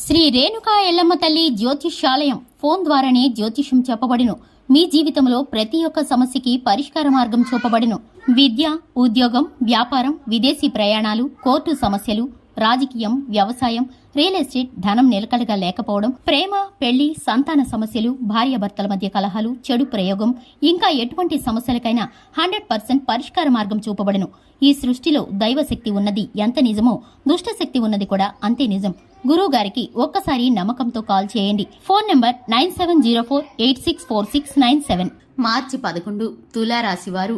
శ్రీ రేణుకా ఎల్లమ్మ తల్లి జ్యోతిష్యాలయం ఫోన్ ద్వారానే జ్యోతిష్యం చెప్పబడును. మీ జీవితంలో ప్రతి ఒక్క సమస్యకి పరిష్కార మార్గం చూపబడును. విద్య, ఉద్యోగం, వ్యాపారం, విదేశీ ప్రయాణాలు, కోర్టు సమస్యలు, రాజకీయం, వ్యవసాయం, రియల్ ఎస్టేట్, ధనం నిలకడగా లేకపోవడం, ప్రేమ, పెళ్లి, సంతాన సమస్యలు, భార్యాభర్తల మధ్య కలహాలు, చెడు ప్రయోగం, ఇంకా ఎటువంటి సమస్యలకైనా 100% పరిష్కార మార్గం చూపబడును. ఈ సృష్టిలో దైవశక్తి ఉన్నది ఎంత నిజమో దుష్ట శక్తి ఉన్నది కూడా అంతే నిజం. గురువు గారికి ఒక్కసారి నమ్మకంతో కాల్ చేయండి. Phone number 9704864697. మార్చి 11 తులారాశి వారు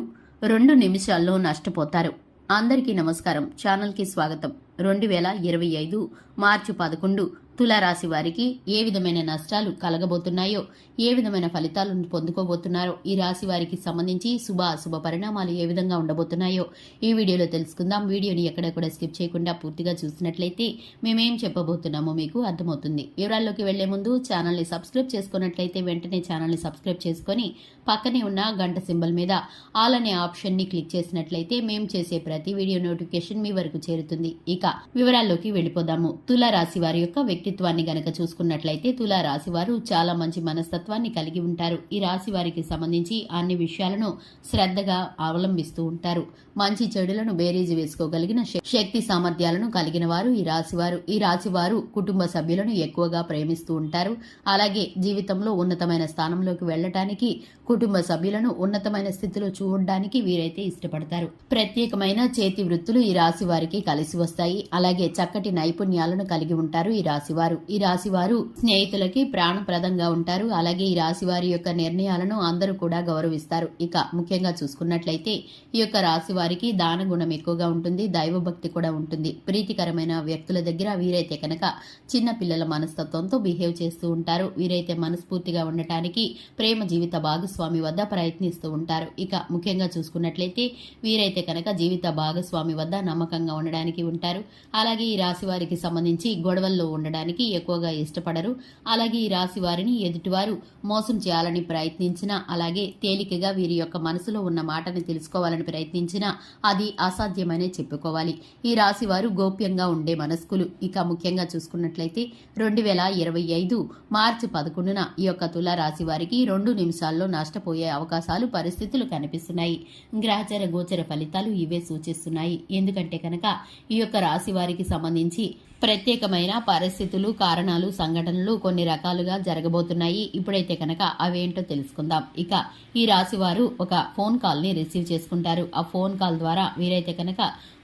2 నిమిషాల్లో నష్టపోతారు. అందరికీ నమస్కారం. ఛానల్కి స్వాగతం. 2025 మార్చి 11 తులారాశి వారికి ఏ విధమైన నష్టాలు కలగబోతున్నాయో, ఏ విధమైన ఫలితాలను పొందుకోబోతున్నారో, ఈ రాశి వారికి సంబంధించి శుభ అశుభ పరిణామాలు ఏ విధంగా ఉండబోతున్నాయో ఈ వీడియోలో తెలుసుకుందాం. వీడియోని ఎక్కడ కూడా స్కిప్ చేయకుండా పూర్తిగా చూసినట్లయితే మేమేం చెప్పబోతున్నామో మీకు అర్థమవుతుంది. వివరాల్లోకి వెళ్లే ముందు ఛానల్ని సబ్స్క్రైబ్ చేసుకున్నట్లయితే వెంటనే ఛానల్ని సబ్స్క్రైబ్ చేసుకుని పక్కనే ఉన్న గంట సింబల్ మీద ఆల్ అనే ఆప్షన్ని క్లిక్ చేసినట్లయితే మేము చేసే ప్రతి వీడియో నోటిఫికేషన్ మీ వరకు చేరుతుంది. ఇక వివరాల్లోకి వెళ్ళిపోదాము. తులారాశి వారి యొక్క వ్యక్తిత్వాన్ని గనక చూసుకున్నట్లయితే తులారాశి వారు చాలా మంచి మనస్తత్వాన్ని కలిగి ఉంటారు. ఈ రాశి వారికి సంబంధించి అన్ని విషయాలను శ్రద్ధగా అవలంబిస్తూ ఉంటారు. మంచి చెడులను బేరీజు వేసుకోగలిగిన శక్తి సామర్థ్యాలను కలిగిన వారు ఈ రాశివారు. ఈ రాశివారు కుటుంబ సభ్యులను ఎక్కువగా ప్రేమిస్తూ ఉంటారు. అలాగే జీవితంలో ఉన్నతమైన స్థానంలోకి వెళ్లటానికి, కుటుంబ సభ్యులను ఉన్నతమైన స్థితిలో చూడడానికి వీరైతే ఇష్టపడతారు. ప్రత్యేకమైన చేతి వృత్తులు ఈ రాశి వారికి కలిసి వస్తాయి. అలాగే చక్కటి నైపుణ్యాలను కలిగి ఉంటారు ఈ రాశివారు. ఈ రాశివారు స్నేహితులకి ప్రాణప్రదంగా ఉంటారు. అలాగే ఈ రాశి వారి యొక్క నిర్ణయాలను అందరూ కూడా గౌరవిస్తారు. ఇక ముఖ్యంగా చూసుకున్నట్లయితే ఈ యొక్క రాశి వారికి దాన గుణం ఎక్కువగా ఉంటుంది. దైవభక్తి కూడా ఉంటుంది. ప్రీతికరమైన వ్యక్తుల దగ్గర వీరైతే కనుక చిన్న పిల్లల మనస్తత్వంతో బిహేవ్ చేస్తూ ఉంటారు. వీరైతే మనస్ఫూర్తిగా ఉండటానికి ప్రేమ జీవిత భాగస్వామి వద్ద ప్రయత్నిస్తూ ఉంటారు. ఇక ముఖ్యంగా చూసుకున్నట్లయితే వీరైతే కనుక జీవిత భాగస్వామి వద్ద నమ్మకంగా ఉండడానికి ఉంటారు. అలాగే ఈ రాశి వారికి సంబంధించి గొడవల్లో ఉండడానికి ఎక్కువగా ఇష్టపడరు. అలాగే ఈ రాశి వారిని ఎదుటివారు మోసం చేయాలని ప్రయత్నించినా, అలాగే తేలికగా వీరి యొక్క మనసులో ఉన్న మాటని తెలుసుకోవాలని ప్రయత్నించినా అది అసాధ్యమనే చెప్పుకోవాలి. ఈ రాశి వారు గోప్యంగా ఉండే మనస్కులు. ఇక ముఖ్యంగా చూసుకున్నట్లయితే 2025 మార్చి 11న ఈ యొక్క తులా రాశి వారికి 2 నిమిషాల్లో నష్టపోయే అవకాశాలు, పరిస్థితులు కనిపిస్తున్నాయి. గ్రహచార గోచర ఫలితాలు ఇవే సూచిస్తున్నాయి. ఎందుకంటే కనుక ఈ యొక్క రాశి వారికి సంబంధించి ప్రత్యేకమైన పరిస్థితులు, కారణాలు, సంఘటనలు కొన్ని రకాలుగా జరగబోతున్నాయి. ఇప్పుడైతే కనుక అవేంటో తెలుసుకుందాం. ఇక ఈ రాశి వారు ఒక ఫోన్ కాల్ ని రిసీవ్ చేసుకుంటారు. ఆ ఫోన్ కాల్ ద్వారా వీరైతే కనుక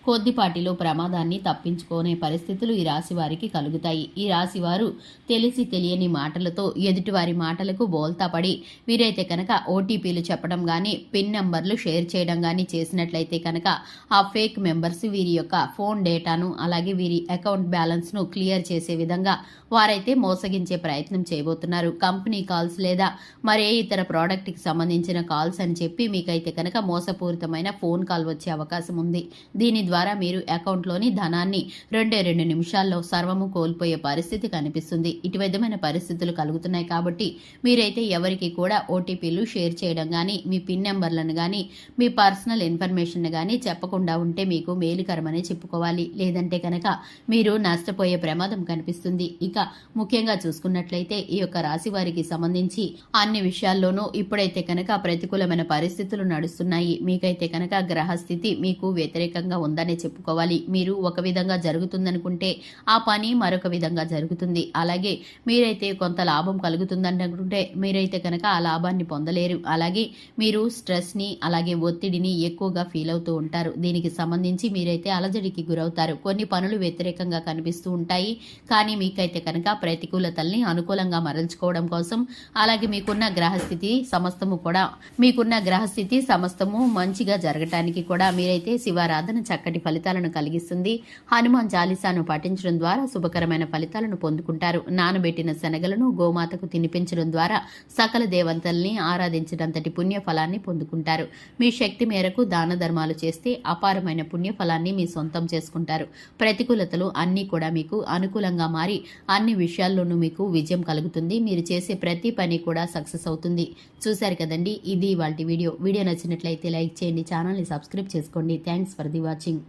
కొద్దిపాటిలో ప్రమాదాన్ని తప్పించుకునే పరిస్థితులు ఈ రాశి వారికి కలుగుతాయి. ఈ రాశి వారు తెలిసి తెలియని మాటలతో ఎదుటివారి మాటలకు బోల్తా పడి వీరైతే కనుక ఓటీపీలు చెప్పడం గానీ, పిన్ నంబర్లు షేర్ చేయడం గానీ చేసినట్లయితే కనుక ఆ ఫేక్ మెంబర్స్ వీరి యొక్క ఫోన్ డేటాను, అలాగే వీరి అకౌంట్ బ్యాలెన్స్ ను క్లియర్ చేసే విధంగా వారైతే మోసగించే ప్రయత్నం చేయబోతున్నారు. కంపెనీ కాల్స్ లేదా మరే ఇతర ప్రోడక్ట్ కి సంబంధించిన కాల్స్ అని చెప్పి మీకైతే కనుక మోసపూరితమైన ఫోన్ కాల్ వచ్చే అవకాశం ఉంది. దీని ద్వారా మీరు అకౌంట్లోని ధనాన్ని 2 నిమిషాల్లో సర్వము కోల్పోయే పరిస్థితి కనిపిస్తుంది. ఇటు విధమైన పరిస్థితులు కలుగుతున్నాయి. కాబట్టి మీరైతే ఎవరికి కూడా ఓటీపీలు షేర్ చేయడం గానీ, మీ పిన్ నెంబర్లను గానీ, మీ పర్సనల్ ఇన్ఫర్మేషన్ గానీ చెప్పకుండా ఉంటే మీకు మేలుకరమని చెప్పుకోవాలి. లేదంటే కనుక మీరు నష్టపోయే ప్రమాదం కనిపిస్తుంది. ఇక ముఖ్యంగా చూసుకున్నట్లయితే ఈ యొక్క రాశి వారికి సంబంధించి అన్ని విషయాల్లోనూ ఇప్పుడైతే కనుక ప్రతికూలమైన పరిస్థితులు నడుస్తున్నాయి. మీకైతే కనుక గ్రహస్థితి మీకు వ్యతిరేకంగా ఉందనే చెప్పుకోవాలి. మీరు ఒక విధంగా జరుగుతుందనుకుంటే ఆ పని మరొక విధంగా జరుగుతుంది. అలాగే మీరైతే కొంత లాభం కలుగుతుందనుకుంటే మీరైతే కనుక ఆ లాభాన్ని పొందలేరు. అలాగే మీరు స్ట్రెస్ ని, అలాగే ఒత్తిడిని ఎక్కువగా ఫీల్ అవుతూ ఉంటారు. దీనికి సంబంధించి మీరైతే అలజడికి గురవుతారు. కొన్ని పనులు వ్యతిరేకంగా కనిపిస్తూ ఉంటాయి. కానీ మీకైతే కనుక ప్రతికూలతల్ని అనుకూలంగా మరల్చుకోవడం కోసం, అలాగే మీకున్న గ్రహస్థితి సమస్తము మంచిగా జరగటానికి కూడా మీరైతే శివారాధన చక్కటి ఫలితాలను కలిగిస్తుంది. హనుమాన్ చాలీసాను పఠించడం ద్వారా శుభకరమైన ఫలితాలను పొందుకుంటారు. నానబెట్టిన శనగలను గోమాతకు తినిపించడం ద్వారా సకల దేవతల్ని ఆరాధించినంతటి పుణ్య ఫలాన్ని పొందుకుంటారు. మీ శక్తి మేరకు దాన ధర్మాలు చేస్తే అపారమైన పుణ్య ఫలాన్ని మీ సొంతం చేసుకుంటారు. ప్రతికూలతలు అన్నీ కూడా మీకు అనుకూలంగా మారి అన్ని విషయాల్లోనూ మీకు విజయం కలుగుతుంది. మీరు చేసే ప్రతి పని కూడా సక్సెస్ అవుతుంది. చూశారు కదండి, ఇది ఇవాల్టి వీడియో. వీడియో నచ్చినట్లయితే లైక్ చేయండి, ఛానల్ని సబ్స్క్రైబ్ చేసుకోండి. Thanks for the watching.